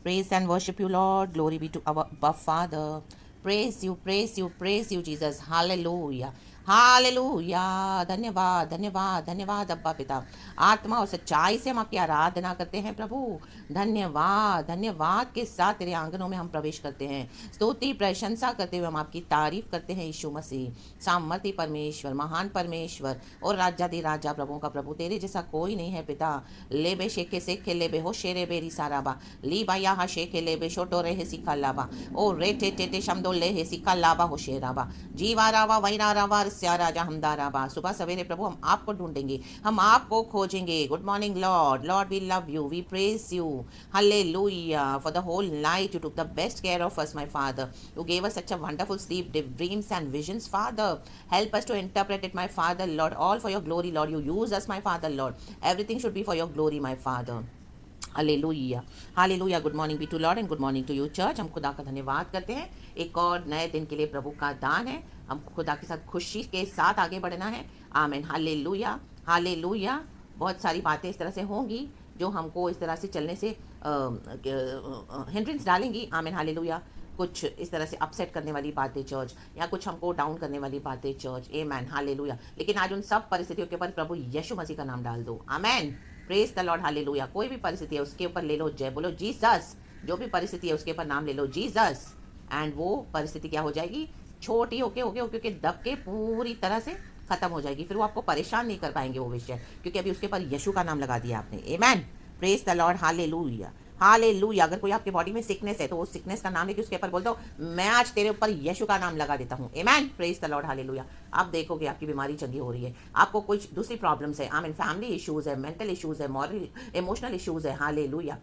Praise and worship you, Lord. Glory be to our above Father. Praise you, praise you, praise you, Jesus. Hallelujah. Hallelujah. धन्यवाद धन्यवाद धन्यवाद अब्बा पिता। आत्मा और सच्चाई से हम आपकी आराधना करते हैं प्रभु। धन्यवाद धन्यवाद के साथ तेरे आंगनों में हम प्रवेश करते हैं। स्तुति प्रशंसा करते हुए हम आपकी तारीफ करते हैं यीशु मसीह। सामर्थी परमेश्वर, महान परमेश्वर और राजाधि राजा, प्रभुओं का प्रभु, तेरे जैसा कोई नहीं है पिता। लेबे शेखे सेखे लेबे हो शेरे बेरी साराबा ली बाया हा शेखे लेबे शोटो रे सिखा लाबा ओ रे टे टे टे शमदो ले सिखा लाबा हो शेराबा जीवा रावा वैरा रावा स्या राजा हमदा राबा। सुबह सवेरे प्रभु हम आपको ढूंढेंगे, हम आपको खोजेंगे। Good morning Lord, Lord we love you, we praise you. Hallelujah. For the whole night you took the best care of us, my Father. You gave us such a wonderful sleep, dreams and visions, Father. Help us to interpret it, my Father, Lord, all for your glory, Lord. You use us, my Father, Lord. Everything should be for your glory, my Father. Hallelujah hallelujah. Good morning be to Lord and good morning to you church. हम खुदा का धन्यवाद करते हैं, एक और नए दिन के लिए प्रभु का दान है। हम खुदा के साथ खुशी के साथ आगे बढ़ना है। आमीन। Hallelujah hallelujah. बहुत सारी बातें इस तरह से होंगी जो हमको इस तरह से चलने से हिंड्रेंस डालेंगी। आमीन हालेलुया। कुछ इस तरह से अपसेट करने वाली बातें चर्च, या कुछ हमको डाउन करने वाली बातें चर्च। आमीन हालेलुया। लेकिन आज उन सब परिस्थितियों के ऊपर प्रभु यीशु मसीह का नाम डाल दो। आमीन। Praise the lord. हालेलुया। कोई भी परिस्थिति है उसके ऊपर ले लो जय, बोलो जीसस। जो भी परिस्थिति है उसके ऊपर नाम ले लो जीसस, एंड वो परिस्थिति क्या हो जाएगी? छोटी होके होके होके दब के पूरी तरह से खत्म हो जाएगी। फिर वो आपको परेशान नहीं कर पाएंगे वो विषय, क्योंकि अभी उसके ऊपर यीशु का नाम लगा दिया आपने। Amen. Praise the lord. Hallelujah hallelujah. अगर कोई आपके बॉडी में सिकनेस है तो वो सिकनेस का नाम लेके उसके ऊपर बोल दो, मैं आज तेरे ऊपर यीशु का नाम लगा देता हूँ। Amen. Praise the lord. Hallelujah. आप देखोगे आपकी बीमारी चंगी हो रही है। आपको कुछ दूसरी प्रॉब्लम्स है, आमीन, फैमिली इश्यूज है, मेंटल इश्यूज है, मॉरल इमोशनल इश्यूज है। Hallelujah.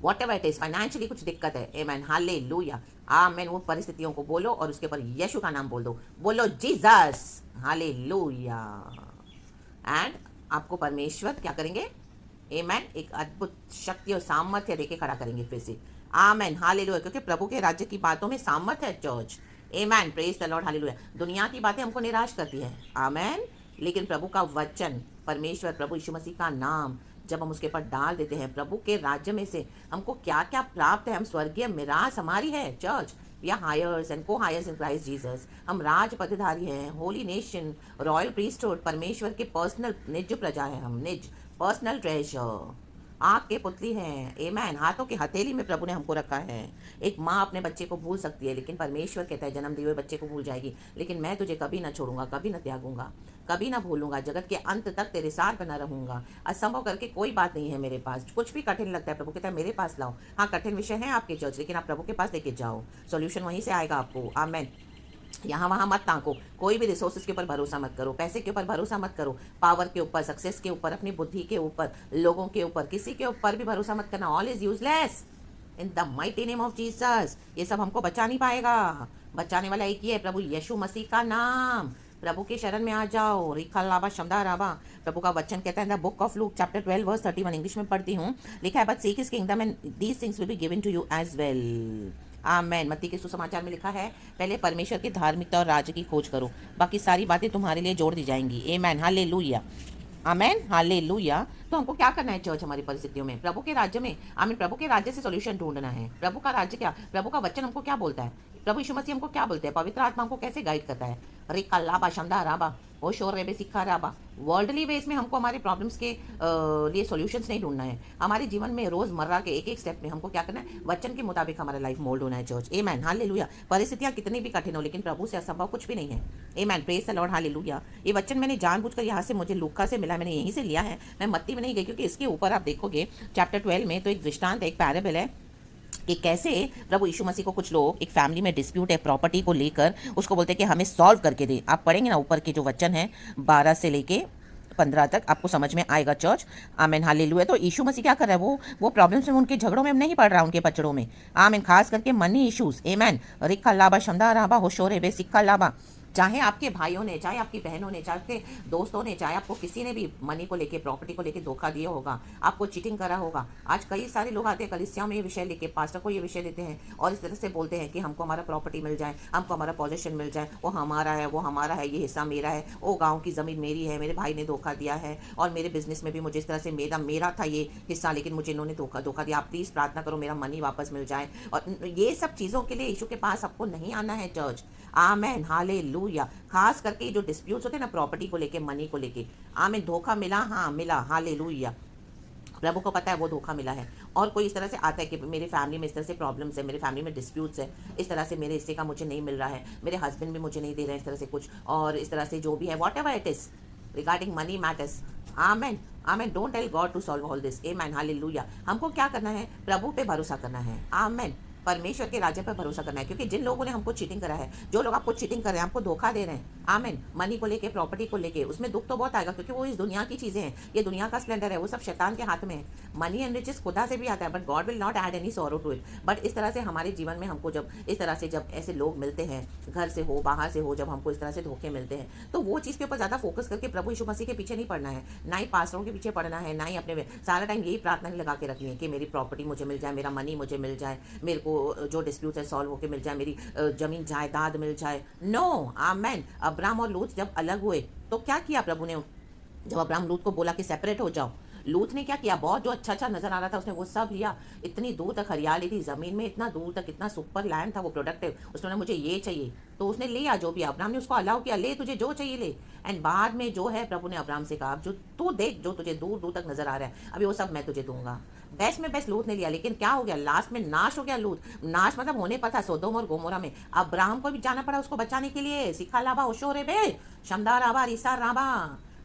What ever it is, financially कुछ दिक्कत है। Amen hallelujah. आमीन। वो परिस्थितियों को बोलो और उसके ऊपर यीशु का नाम बोल दो, बोलो जीसस। हालेलुया। एंड आपको परमेश्वर क्या करेंगे? आमेन। एक अद्भुत शक्ति और सामर्थ्य देके खड़ा करेंगे फिर से। Amen hallelujah. क्योंकि प्रभु के राज्य की बातों में सामर्थ्य है church. Amen. Praise the lord. Hallelujah. दुनिया की बातें हमको निराश करती है। आमेन। लेकिन प्रभु का वचन, परमेश्वर प्रभु यीशु मसीह का नाम जब हम उसके ऊपर डाल देते हैं, प्रभु के राज्य में से हमको क्या क्या प्राप्त है। हम स्वर्गीय मिरास हमारी है church. We are heirs and co heirs in Christ Jesus. हम राज पदधारी हैं, होली नेशन, रॉयल प्रीस्टहुड, परमेश्वर के पर्सनल निज प्रजा है। हम निज पर्सनल ट्रेजर, आँख के पुतली हैं। आमेन। हाथों की हथेली में प्रभु ने हमको रखा है। एक माँ अपने बच्चे को भूल सकती है, लेकिन परमेश्वर कहता है जन्म दिए हुए बच्चे को भूल जाएगी, लेकिन मैं तुझे कभी ना छोड़ूंगा, कभी ना त्यागूंगा, कभी ना भूलूंगा, जगत के अंत तक तेरे साथ बना रहूंगा। असंभव करके कोई बात नहीं है मेरे पास। कुछ भी कठिन लगता है प्रभु कहता है मेरे पास लाओ। हाँ, कठिन विषय है आपके चर्च, लेकिन आप प्रभु के पास लेके जाओ, सोल्यूशन वहीं से आएगा आपको। आमेन। यहाँ वहाँ मत ताको, कोई भी रिसोर्सेज के ऊपर भरोसा मत करो, पैसे के ऊपर भरोसा मत करो, पावर के ऊपर, सक्सेस के ऊपर, अपनी बुद्धि के ऊपर, लोगों के ऊपर, किसी के ऊपर भी भरोसा मत करना। All is useless in the mighty name of Jesus. ये सब हमको बचा नहीं पाएगा। बचाने वाला एक ही है, प्रभु यीशु मसीह का नाम। प्रभु के शरण में आ जाओ। रिखा लाबा शमदा राबा। प्रभु का वचन कहता है the book of Luke chapter 12 verse 31, English में पढ़ती हूँ, लिखा है but seek his kingdom and these things will be given to you as well. Amen. मत्ती के सुसमाचार में लिखा है पहले परमेश्वर की धार्मिकता और राज्य की खोज करो, बाकी सारी बातें तुम्हारे लिए जोड़ दी जाएंगी। Amen hallelujah. Amen hallelujah. तो हमको क्या करना है चर्च हमारी परिस्थितियों में? प्रभु के राज्य में, आमीन, प्रभु के राज्य से सॉल्यूशन ढूंढना है। प्रभु का राज्य क्या? प्रभु का वचन हमको क्या बोलता है? प्रभु यीशु मसीह हमको क्या बोलते हैं? पवित्र आत्मा हमको कैसे गाइड करता है? रिका लाबा शमदा राबा ओ शोर रेबे सिखा राबा। वर्ल्डली वेज में हमको हमारे प्रॉब्लम्स के लिए सॉल्यूशंस नहीं ढूंढना है। हमारे जीवन में रोजमर्रा के एक एक स्टेप में हमको क्या करना है? वचन के मुताबिक हमारा लाइफ मोल्ड होना है चर्च। Amen hallelujah. परिस्थितियां कितनी भी कठिन हो, लेकिन प्रभु से असंभव कुछ भी नहीं है। Amen. Praise the lord. Hallelujah. ये वचन मैंने जानबूझकर यहाँ से, मुझे लूका से मिला, मैंने यहीं से लिया है, मैं मत्ती में नहीं गई, क्योंकि इसके ऊपर आप देखोगे चैप्टर 12 में तो एक दृष्टांत है, एक पैराबल है कि कैसे प्रभु यीशु मसीह को कुछ लोग, एक फैमिली में डिस्प्यूट है प्रॉपर्टी को लेकर, उसको बोलते हैं कि हमें सॉल्व करके दे। आप पढ़ेंगे ना ऊपर के जो वचन है 12 से लेके 15 तक, आपको समझ में आएगा चर्च। आमीन हालेलुया। तो यीशु मसीह क्या कर रहा है? वो प्रॉब्लम्स में, उनके झगड़ों में नहीं पड़ रहा, उनके पचड़ों में। आमीन। खास करके मनी इश्यूज। आमीन। रिक्का लाबा शमदा राबा होशोरे बे सिक्का लाबा। चाहे आपके भाइयों ने, चाहे आपकी बहनों ने, चाहे आपके दोस्तों ने, चाहे आपको किसी ने भी मनी को लेके, प्रॉपर्टी को लेके धोखा दिया होगा, आपको चीटिंग करा होगा। आज कई सारे लोग आते हैं कलीसिया में ये विषय लेके, पास्टर को ये विषय देते हैं और इस तरह से बोलते हैं कि हमको हमारा प्रॉपर्टी मिल जाए, हमको हमारा पोजीशन मिल जाए, वो हमारा है, वो हमारा है, ये हिस्सा मेरा है, वो गाँव की ज़मीन मेरी है, मेरे भाई ने धोखा दिया है और मेरे बिजनेस में भी मुझे इस तरह से मेरा मेरा था ये हिस्सा, लेकिन मुझे इन्होंने धोखा दिया। आप प्लीज़ प्रार्थना करो मेरा मनी वापस मिल जाए। और ये सब चीज़ों के लिए यीशु के पास आपको नहीं आना है चर्च। आमेन, हालेलुया। खास करके जो डिस्प्यूट्स होते हैं ना प्रॉपर्टी को लेके, मनी को लेके, आमेन, धोखा मिला, हाँ मिला, हालेलुया। प्रभु को पता है वो धोखा मिला है। और कोई इस तरह से आता है कि मेरे फैमिली में इस तरह से प्रॉब्लम्स है, मेरे फैमिली में डिस्प्यूट्स है, इस तरह से मेरे हिस्से का मुझे नहीं मिल रहा है, मेरे हस्बैंड भी मुझे नहीं दे रहे हैं इस तरह से कुछ, और इस तरह से जो भी है, whatever it is regarding money matters. Amen, amen. Don't tell God to solve all this. Amen, hallelujah. हमको क्या करना है? प्रभु पे भरोसा करना है। आमेन, परमेश्वर के राज्य पर भरोसा करना है। क्योंकि जिन लोगों ने हमको चीटिंग करा है, जो लोग आपको चीटिंग कर रहे हैं, आपको धोखा दे रहे हैं, आमेन, मनी को लेके, प्रॉपर्टी को लेके, उसमें दुख तो बहुत आएगा क्योंकि वो इस दुनिया की चीजें हैं, ये दुनिया का स्प्लेंडर है, वो सब शैतान के हाथ में है। मनी एंड रिचेस खुदा से भी आता है, but God will not add any sorrow to it. But इस तरह से हमारे जीवन में हमको जब इस तरह से जब ऐसे लोग मिलते हैं, घर से हो, बाहर से हो, जब हमको इस तरह से धोखे मिलते हैं, तो वो चीज़ के ऊपर ज़्यादा फोकस करके प्रभु यीशु मसीह के पीछे नहीं पड़ना है, ना ही पास्टरों के पीछे पड़ना है, ना ही अपने सारा टाइम यही प्रार्थना लगा के रखनी है कि मेरी प्रॉपर्टी मुझे मिल जाए, मेरा मनी मुझे मिल जाए, मेरे को जो डिस्प्यूट है सॉल्व होकर मिल जाए, मेरी जमीन जायदाद मिल जाए। नो, आमेन। अब्राहम और लूत जब अलग हुए तो क्या किया प्रभु ने? जब अब्राहम लूत को बोला कि सेपरेट हो जाओ, लूत ने क्या किया? बहुत जो अच्छा अच्छा नजर आ रहा था उसने वो सब लिया। इतनी दूर तक हरियाली थी जमीन में, इतना दूर तक इतना सुपर लैंड था, वो प्रोडक्टिव। उसने बोला मुझे ये चाहिए, तो उसने लिया जो भी। अब्राहम ने उसको अलाउ किया, ले तुझे जो चाहिए ले। एंड बाद में जो है प्रभु ने अब्राहम से कहा, जो तू देख, जो तुझे दूर दूर तक नजर आ रहा है, अभी वो सब मैं तुझे दूंगा। बेस्ट में बेस्ट लूत ने लिया, लेकिन क्या हो गया? लास्ट में नाश हो गया लूत। नाश मतलब होने पर था सोदोम और गोमोरा में। अब्राहम को भी जाना पड़ा उसको बचाने के लिए। सिखा लाबा ओशोरे बे शमदा राबा रिसा राबा।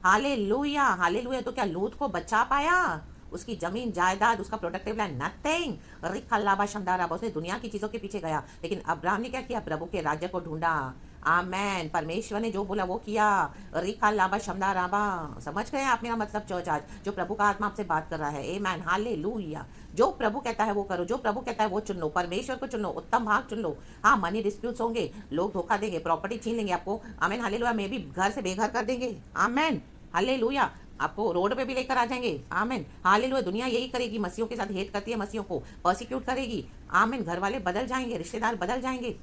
Hallelujah, hallelujah. तो क्या लूत को बचा पाया? उसकी जमीन जायदाद, उसका प्रोडक्टिव लैंड, नथिंग। रिखल्लाबा शमदाराबा। उसने दुनिया की चीजों के पीछे गया, लेकिन अब्राहम ने क्या किया? प्रभु के राज्य को ढूंढा। आमेन। परमेश्वर ने जो बोला वो किया। रिखल्लाबा शमदाराबा। समझ गए आप मेरा मतलब चर्च? आज जो प्रभु का आत्मा आपसे बात कर रहा है, आमेन, हालेलुया। जो प्रभु कहता है वो करो, जो प्रभु कहता है वो चुन लो, परमेश्वर को चुन लो, उत्तम भाग चुन लो। हाँ, मनी डिस्प्यूट्स होंगे, लोग धोखा देंगे, प्रॉपर्टी छीन लेंगे आपको, आमेन, हालेलुया, में भी घर से बेघर कर देंगे, आमेन, हालेलुया, आपको रोड पे भी लेकर आ जाएंगे, आमेन, हालेलुया। दुनिया यही करेगी, मसीहों के साथ हेट करती है, मसीहों को पर्सिक्यूट करेगी, आमेन। घर वाले बदल जाएंगे, रिश्तेदार बदल जाएंगे,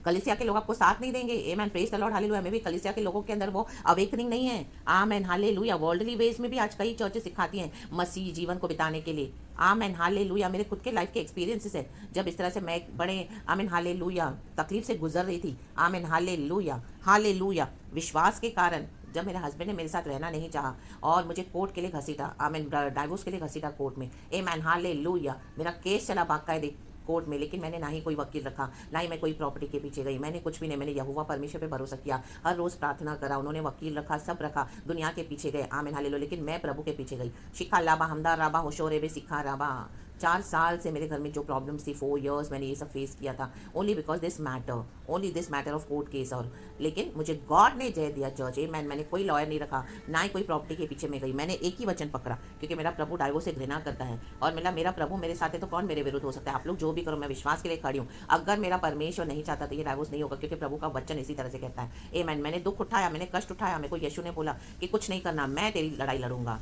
कलीसिया के लोग आपको साथ नहीं देंगे, आमेन, प्रेज द लॉर्ड, हालेलुया। में भी कलीसिया के लोगों के अंदर वो अवेकनिंग नहीं है, आमेन, हालेलुया। वर्ल्डली वेज में भी आज कई चर्चेस सिखाती हैं मसीह जीवन को बिताने के लिए, आमेन, हालेलुया। मेरे खुद के लाइफ के एक्सपीरियंसेस है, जब इस तरह से मैं बड़े, आमेन, हालेलुया, तकलीफ से गुजर रही थी, आमेन, हालेलुया, हालेलुया। विश्वास के कारण जब मेरे हस्बैंड ने मेरे साथ रहना नहीं चाहा और मुझे कोर्ट के लिए घसीटा, आमीन, डाइवोर्स के लिए घसीटा कोर्ट में, आमीन, हालेलुया। मेरा केस चला बाकायदे कोर्ट में, लेकिन मैंने ना ही कोई वकील रखा, ना ही मैं कोई प्रॉपर्टी के पीछे गई, मैंने कुछ भी नहीं। मैंने यहोवा परमेश्वर पे भरोसा किया, हर रोज प्रार्थना करा, उन्होंने वकील रखा, सब रखा, दुनिया के पीछे गए, आमीन, हालेलुया। लेकिन मैं प्रभु के पीछे गई। शिखा लाबा हमदा राबा होशोरे बे सिखा राबा। 4 साल से मेरे घर में जो प्रॉब्लम्स थी, 4 years मैंने ये सब फेस किया था, only because this matter, only this matter of court case. और लेकिन मुझे गॉड ने जय दिया चर्च, मैंने कोई लॉयर नहीं रखा, ना ही कोई प्रॉपर्टी के पीछे में गई। मैंने एक ही वचन पकड़ा, क्योंकि मेरा प्रभु डाइवोर्स से घृणा करता है और मेरा प्रभु मेरे साथ है तो कौन मेरे विरुद्ध हो सकता है? आप लोग जो भी करो, मैं विश्वास के लिए खड़ी हूँ। अगर मेरा परमेश्वर नहीं चाहता तो ये डाइवोर्स नहीं होगा, क्योंकि प्रभु का वचन इसी तरह से कहता है। मैंने दुख उठाया, मैंने कष्ट उठाया, मेरे को यीशु ने बोला कि कुछ नहीं करना, मैं तेरी लड़ाई लड़ूंगा।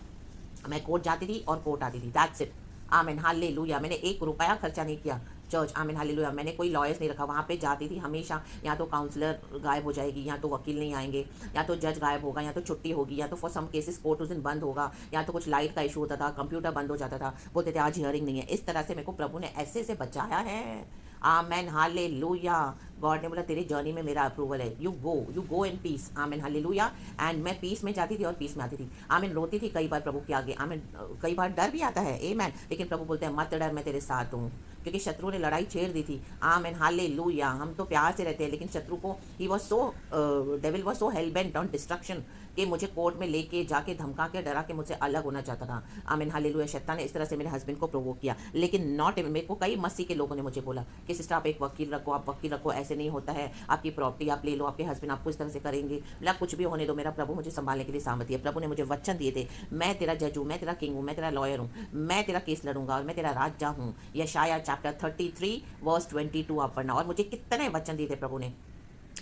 मैं कोर्ट जाती थी और कोर्ट आती थी, दैट्स इट, आमीन, हालेलुया। मैंने 1 रुपया खर्चा नहीं किया चर्च, आमीन, हालेलुया। मैंने कोई लॉयर्स नहीं रखा, वहाँ पे जाती थी हमेशा, या तो काउंसलर गायब हो जाएगी, या तो वकील नहीं आएंगे, या तो जज गायब होगा, या तो छुट्टी होगी, या तो फॉर सम केसेस कोर्ट उस दिन बंद होगा, या तो कुछ लाइट का इशू होता था, कंप्यूटर बंद हो जाता था, बोलते थे आज हियरिंग नहीं है। इस तरह से मेरे को प्रभु ने ऐसे से बचाया है, आमेन, हालेलुया। गॉड ने बोला तेरे जर्नी में मेरा अप्रूवल है, you go in peace, amen, hallelujah. And मैं पीस में जाती थी और पीस में आती थी, आमेन। रोती थी कई बार प्रभु के आगे, आमेन, कई बार डर भी आता है, आमेन, लेकिन प्रभु बोलते हैं मत डर, मैं तेरे साथ हूँ, क्योंकि शत्रु ने लड़ाई छेड़ दी थी, आमेन, हालेलुया। हम तो प्यार से रहते हैं, लेकिन शत्रु को he was so, devil was so hello bent on destruction, कि मुझे कोर्ट में लेके जाके धमका के डरा के मुझसे अलग होना चाहता था, आमीन, हालेलुया। शैतान ने इस तरह से मेरे हस्बैंड को प्रोवोक किया, लेकिन नॉट, मेरे को कई मसीह के लोगों ने मुझे बोला कि सिस्टर आप एक वकील रखो, आप वकील रखो, ऐसे नहीं होता है, आपकी प्रॉपर्टी आप ले लो, आपके हस्बैंड आपको इस तरह से करेंगे, बोला कुछ भी होने दो, मेरा प्रभु मुझे संभालने के लिए सामर्थ्य है। प्रभु ने मुझे वचन दिए थे, मैं तेरा जज हूँ, मैं तेरा किंग हूँ, मैं तेरा लॉयर हूँ, मैं तेरा केस लड़ूंगा और मैं तेरा राजा हूँ। यशाया चैप्टर 33 वर्स 22 आप पढ़ना। और मुझे कितने वचन दिए थे प्रभु ने,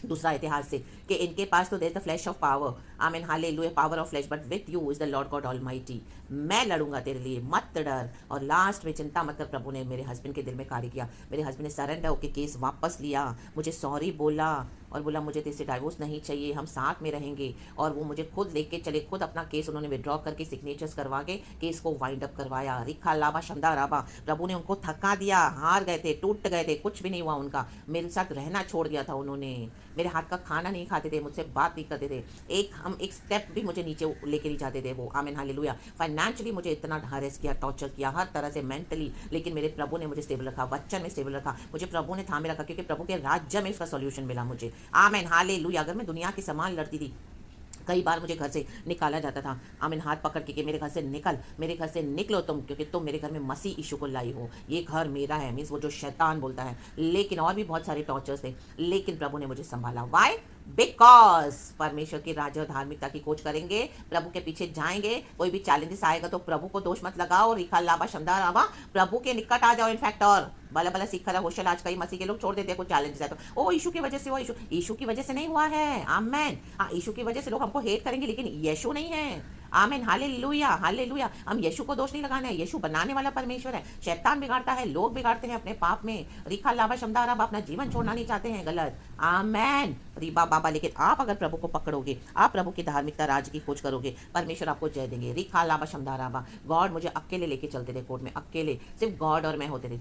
दूसरा इतिहास से कि इनके पास तो there the flesh of power, amen hallelujah, power of flesh, but with you is the lord God almighty. मैं लड़ूंगा तेरे लिए, मत डर। और लास्ट में चिंता मत कर, प्रभु ने मेरे हस्बैंड के दिल में कार्य किया। मेरे हस्बैंड ने सरेंडर होकर केस वापस लिया, मुझे सॉरी बोला और बोला मुझे तेरे से डाइवोर्स नहीं चाहिए, हम साथ में रहेंगे। और वो मुझे खुद लेके चले, खुद अपना केस उन्होंने विड्रॉ करके सिग्नेचर्स करवा के केस को वाइंड अप करवाया। रिखा लाबा शमदा राबा, प्रभु ने उनको थका दिया, हार गए थे, टूट गए थे, कुछ भी नहीं हुआ उनका। मेरे साथ रहना छोड़ दिया था उन्होंने, मेरे हाथ का खाना नहीं खाते थे, मुझसे बात नहीं करते थे, एक स्टेप भी मुझे नीचे लेके नहीं जाते थे वो, आमीन हालेलुया। फाइनेंशियली मुझे इतना हरेस किया, टॉर्चर किया हर तरह से, मेंटली, लेकिन मेरे प्रभु ने मुझे स्टेबल रखा, वचन में स्टेबल रखा, मुझे प्रभु ने थामे रखा, क्योंकि प्रभु के राज्य में इसका सॉल्यूशन मिला मुझे, आमीन हालेलुया। अगर मैं दुनिया के सामान लड़ती थी, कई बार मुझे घर से निकाला जाता था, आमीन, हाथ पकड़ के कि मेरे घर से निकल, मेरे घर से निकलो तुम, क्योंकि तुम मेरे घर में मसीह यीशु को लाई हो, ये घर मेरा है, मीन्स वो जो शैतान बोलता है। लेकिन और भी बहुत सारे टॉर्चर्स थे, लेकिन प्रभु ने मुझे संभाला। वाई? बिकॉज परमेश्वर की राज्य और धार्मिकता की खोज करेंगे, प्रभु के पीछे जाएंगे, कोई भी चैलेंजेस आएगा तो प्रभु को दोष मत लगाओ, रिखा लाबा शमदा राबा, प्रभु के निकट आ जाओ। इनफैक्ट और बला बला सीख रहा होशल, आज कई मसीह के लोग छोड़ देते हैं कुछ चैलेंजेस है तो ओ यीशु की वजह से, वो यीशु की वजह से नहीं हुआ है, आमेन। हाँ, यीशु की वजह से लोग हमको हेट करेंगे, लेकिन यीशु नहीं है, आमीन हालेलुया हालेलुया। हम यीशु को दोष नहीं लगाना है, यीशु बनाने वाला परमेश्वर है। शैतान बिगाड़ता है, लोग बिगाड़ते हैं अपने पाप में, रिखा लाबा शमदा राबा, अपना जीवन छोड़ना नहीं चाहते हैं, गलत, आमेन रिबा बाबा। लेकिन आप अगर प्रभु को पकड़ोगे, आप प्रभु की धार्मिकता राज की खोज करोगे, परमेश्वर आपको जय देंगे। रिखा लाबा शमदा राबा, गॉड मुझे अकेले लेके चलते थे कोर्ट में, अकेले, सिर्फ गॉड और मैं होते थे।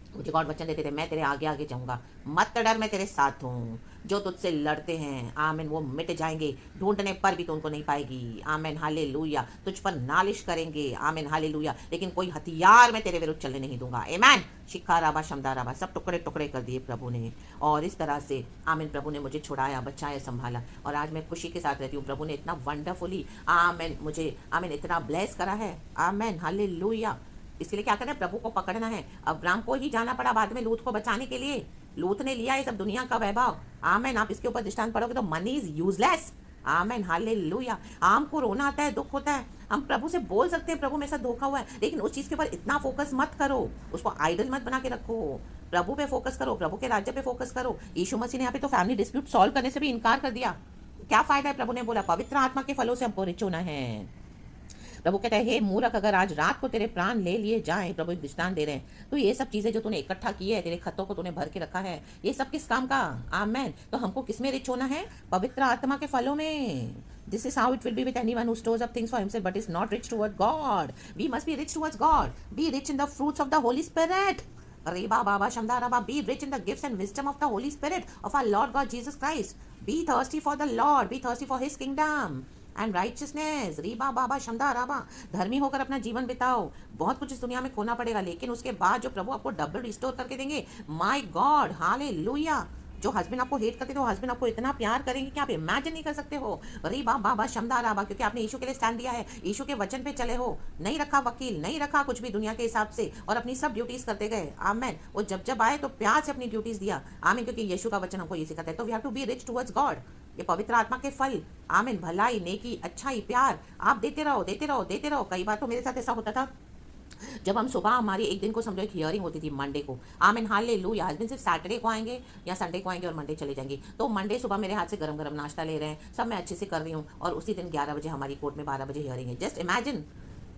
मुझे गॉड वचन देते थे, मैं तेरे आगे आगे जाऊंगा, मत डर, मैं तेरे साथ हूँ। जो तुझसे लड़ते हैं, आमीन, वो मिट जाएंगे, ढूंढने पर भी तो उनको नहीं पाएगी, आमीन हालेलुया। तुझ पर नालिश करेंगे, आमीन हालेलुया, लेकिन कोई हथियार मैं तेरे विरुद्ध चलने नहीं दूंगा, आमीन। शिखा राबा शमदा राबा, सब टुकड़े टुकड़े कर दिए प्रभु ने। और इस तरह से आमीन, प्रभु ने मुझे छुड़ाया, बचाया, संभाला, और आज मैं खुशी के साथ रहती हूँ। प्रभु ने इतना वंडरफुली, आमीन, मुझे, आमीन, इतना ब्लेस करा है, आमीन हालेलुया। इसके लिए क्या करना है? प्रभु को पकड़ना है। अब्राम को ही जाना पड़ा बाद में लूत को बचाने के लिए, लूत ने लिया ये सब दुनिया का वैभव, आमीन। आप इसके ऊपर दृष्टांत पढ़ोगे तो मनी इज यूजलेस, आमीन हालेलुया। आम को रोना आता है, दुख होता है, हम प्रभु से बोल सकते हैं प्रभु मेरे साथ धोखा हुआ है, लेकिन उस चीज के ऊपर इतना फोकस मत करो, उसको आइडल मत बना के रखो, प्रभु पे फोकस करो, प्रभु के राज्य पे फोकस करो। यीशु मसीह ने यहाँ पे तो फैमिली डिस्प्यूट सॉल्व करने से भी इनकार कर दिया, क्या फायदा है? प्रभु ने बोला पवित्र आत्मा के फलों से हमको रिच होना है। प्रभु कहता है, हे मूर्ख, अगर आज रात को तेरे प्राण ले लिए जाएं, प्रभु एक दृष्टांत दे रहे हैं, तो ये सब चीजें जो तूने इकट्ठा की है, तेरे खतों को तूने भर के रखा है, ये सब किस काम का? आमेन। तो हमको किस में रिच होना है? पवित्र आत्मा के फलों में। This is how it will be with anyone who stores up things for himself but is not rich toward God. We must be rich towards God. Be rich in the fruits of the Holy Spirit. Reba Baba Shamda Raba, be rich in the gifts and wisdom of the Holy Spirit of our Lord God Jesus Christ. Be thirsty for the Lord. Be thirsty for His kingdom and righteousness. रीबा बाबा शमदा राबा, धर्मी होकर अपना जीवन बिताओ। बहुत कुछ इस दुनिया में खोना पड़ेगा, लेकिन उसके बाद जो प्रभु आपको डबल रिस्टोर करके देंगे, माय गॉड हालेलुया। जो हस्बैंड आपको हेट करते थे, वो हस्बैंड आपको इतना प्यार करेंगे कि आप इमेजिन नहीं कर सकते हो। रीबा बाबा शमदा राबा, क्योंकि आपने यीशु के लिए स्टैंड दिया है, यीशु के वचन पे चले हो, नहीं रखा वकील, नहीं रखा कुछ भी दुनिया के हिसाब से, और अपनी सब ड्यूटीज करते गए, आमेन। वो जब जब आए तो प्यार से अपनी ड्यूटीज दिया, आमीन, क्योंकि यीशु का वचन हमको ये सिखाता है। तो we have to be rich towards God. ये पवित्र आत्मा के फल, आमीन, भलाई, नेकी, अच्छाई, प्यार, आप देते रहो, देते रहो, देते रहो। कई बार तो मेरे साथ ऐसा होता था, जब हम सुबह, हमारी एक दिन को समझो एक हियरिंग होती थी मंडे को, आमीन हालेलुया। हस्बैंड सिर्फ सैटरडे को आएंगे या संडे को आएंगे और मंडे चले जाएंगे। तो मंडे सुबह मेरे हाथ से गरम गरम नाश्ता ले रहे हैं, सब मैं अच्छे से कर रही हूँ, और उसी दिन 11 बजे हमारी कोर्ट में 12 बजे हियरिंग है। जस्ट इमेजिन,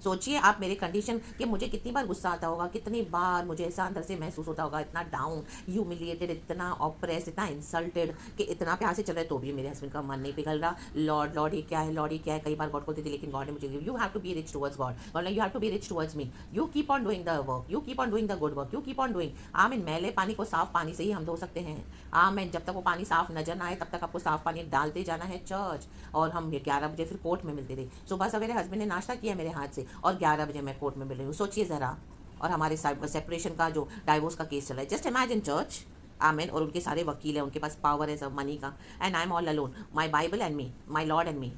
सोचिए आप मेरे कंडीशन कि मुझे कितनी बार गुस्सा आता होगा, कितनी बार मुझे ऐसा अंदर से महसूस होता होगा, इतना डाउन, ह्यूमिलिएटेड, इतना ऑप्रेस, इतना इंसल्टेड, कि इतना प्यार से चल रहा है तो भी मेरे हस्बैंड का मन नहीं पिघल रहा। लॉर्ड लॉर्ड ये क्या है, लॉर्ड ये क्या है, कई बार गॉड को देती, लेकिन गॉड ने मुझे, you have to be rich towards God, God you have to be rich towards me, you keep on doing the work, you keep on doing the good work, you keep on doing. आमीन। मैले पानी को साफ पानी से ही हम धो सकते हैं, आमीन। जब तक वो पानी साफ नजर ना आए तब तक आपको साफ पानी डालते जाना है चर्च। और हम 11 बजे फिर कोर्ट में मिलते थे। सुबह सवेरे हस्बैंड ने नाश्ता किया मेरे हाथ से, और 11 बजे मैं कोर्ट में मिल रही हूँ, सोचिए जरा। और हमारे सेपरेशन का जो डाइवोर्स का केस चल रहा है, जस्ट इमेजिन चर्च, आमीन। और उनके सारे वकील हैं, उनके पास पावर है सब मनी का, and I am all alone, my Bible and me, my lord and me.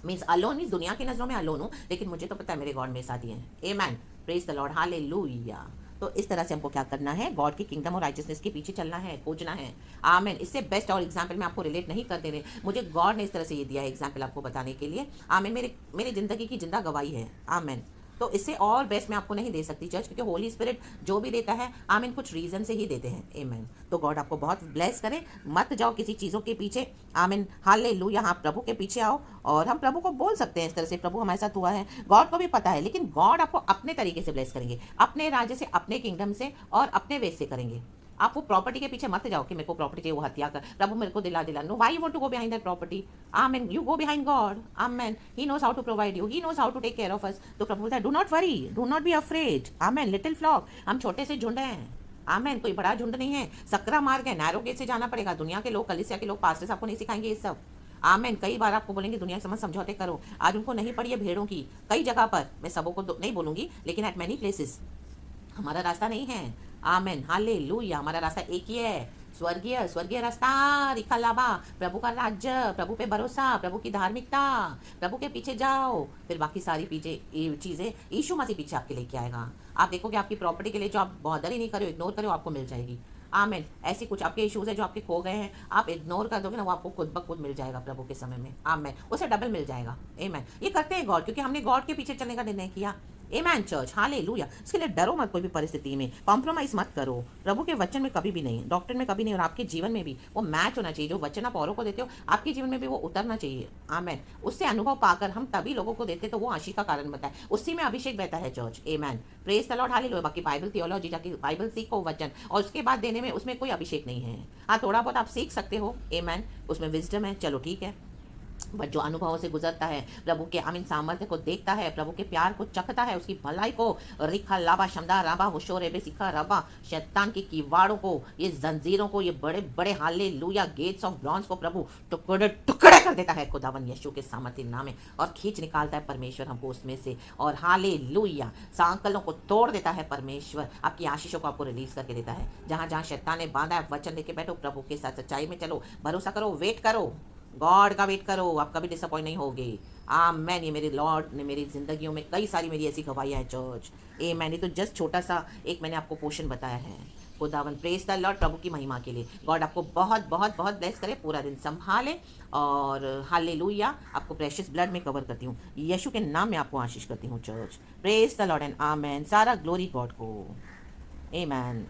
Means alone means दुनिया की नजरों में अलोन हूँ, लेकिन मुझे तो पता है मेरे गॉड मेरे साथ ही हैं, आमेन, प्रेज द लॉर्ड हालेलुया। तो इस तरह से हमको क्या करना है? गॉड की किंगडम और राइचियसनेस के पीछे चलना है, खोजना है, आमेन। इससे बेस्ट और एग्जाम्पल मैं आपको रिलेट नहीं कर दे रहे, मुझे गॉड ने इस तरह से ये दिया है एग्जाम्पल आपको बताने के लिए, आमेन। मेरे जिंदगी की जिंदा गवाही है, आमेन। तो इससे और बेस्ट मैं आपको नहीं दे सकती चर्च, क्योंकि होली स्पिरिट जो भी देता है आमीन कुछ रीजन से ही देते हैं। आमीन। तो गॉड आपको बहुत ब्लेस करे, मत जाओ किसी चीज़ों के पीछे। आमीन, हालेलुया। हाँ, प्रभु के पीछे आओ और हम प्रभु को बोल सकते हैं इस तरह से, प्रभु हमारे साथ हुआ है, गॉड को भी पता है, लेकिन गॉड आपको अपने तरीके से ब्लेस करेंगे, अपने राज्य से, अपने किंगडम से और अपने वे से करेंगे। आप वो प्रॉपर्टी के पीछे मत जाओ कि मेरे को प्रॉपर्टी चाहिए, वो हत्या कर, प्रभु मेरे को दिला दिला। No, why you want to go behind that property? Amen. You go behind God. Amen. He knows how to provide you, he knows how to take care of us. तो प्रभु बोलता है, do not worry, do not be afraid. Amen. Little flock, हम छोटे से झुंड हैं। आमेन। कोई बड़ा झुंड नहीं है। सकरा मार्ग है, नैरो गेट से जाना पड़ेगा। दुनिया के लोग, कलीसिया के लोग, पास्टर्स आपको नहीं सिखाएंगे ये सब। आमेन। कई बार आपको बोलेंगे दुनिया के समझ समझौते करो, आज उनको नहीं पड़ी है भेड़ों की। कई जगह पर, मैं सबों को नहीं बोलूंगी, लेकिन एट मैनी प्लेसेस हमारा रास्ता नहीं है। आमेन, हालेलुया। हमारा रास्ता एक ही है, स्वर्गीय, स्वर्गीय रास्ता, रिखा लाभा, प्रभु का राज्य, प्रभु पे भरोसा, प्रभु की धार्मिकता, प्रभु के पीछे जाओ, फिर बाकी सारी पीछे चीजें यीशु मसीह पीछे आपके लेके आएगा। आप देखोगे आपकी प्रॉपर्टी के लिए जो आप बॉदर ही नहीं करो, इग्नोर करो, आपको मिल जाएगी। आमेन। ऐसी कुछ आपके इश्यूज है जो आपके खो गए हैं, आप इग्नोर कर दोगे ना, वो आपको खुद ब खुद मिल जाएगा प्रभु के समय में। आमेन। उसे डबल मिल जाएगा। आमेन। ये करते हैं गॉड, क्योंकि हमने गॉड के पीछे चलने का निर्णय किया। आमेन चर्च, हालेलुया। इसके लिए डरो मत, कोई भी परिस्थिति में कॉम्प्रोमाइज मत करो। प्रभु के वचन में कभी भी नहीं, डॉक्टर में कभी नहीं, और आपके जीवन में भी वो मैच होना चाहिए। जो वचन आप औरों को देते हो, आपके जीवन में भी वो उतरना चाहिए। आमेन। उससे अनुभव पाकर हम तभी लोगों को देते, तो वो आशीष का कारण बनता है, उसी में अभिषेक बहता है church. Amen. Praise the lord, hallelujah. बाकी बाइबल थियोलॉजी जाके बाइबल सीखो, वचन, और उसके बाद देने में उसमें कोई अभिषेक नहीं है। हाँ, थोड़ा बहुत आप सीख सकते हो। आमेन। उसमें विजडम है, चलो ठीक है। बट जो अनुभवों से गुजरता है, प्रभु के आमीन सामर्थ्य को देखता है, प्रभु के प्यार को चखता है, उसकी भलाई को, रिखा लाबा शमदा राबा हुशोर एबे सिखा रबा, शैतान की कीवाड़ों को, ये जंजीरों को, ये बड़े बड़े हालेलुया गेट्स ऑफ ब्रॉन्ज को प्रभु टुकड़े टुकड़े कर देता है खुदावन यीशु के सामर्थ्य नाम में, और खींच निकालता है परमेश्वर हमको उसमें से, और हालेलुया सांकलों को तोड़ देता है परमेश्वर, आपकी आशीषों को आपको रिलीज करके देता है। जहां जहां शैतान ने बांधा है, वचन लेके बैठो, प्रभु के साथ सच्चाई में चलो, भरोसा करो, वेट करो, गॉड का वेट करो, आप कभी डिसअपॉइंट नहीं होगे। आमेन। ये मेरे लॉर्ड ने मेरी जिंदगियों में कई सारी मेरी ऐसी गवाहियाँ हैं चर्च। मैंने तो जस्ट छोटा सा एक मैंने आपको पोर्शन बताया है। खुदावन, प्रेज द लॉर्ड, प्रभु की महिमा के लिए। गॉड आपको बहुत बहुत बहुत ब्लेस करे, पूरा दिन संभाले, और हालेलुया। आपको प्रेशियस ब्लड में कवर करती हूँ, यीशु के नाम में आपको आशीष करती हूँ church. Praise the lord and amen. सारा ग्लोरी गॉड को। आमेन।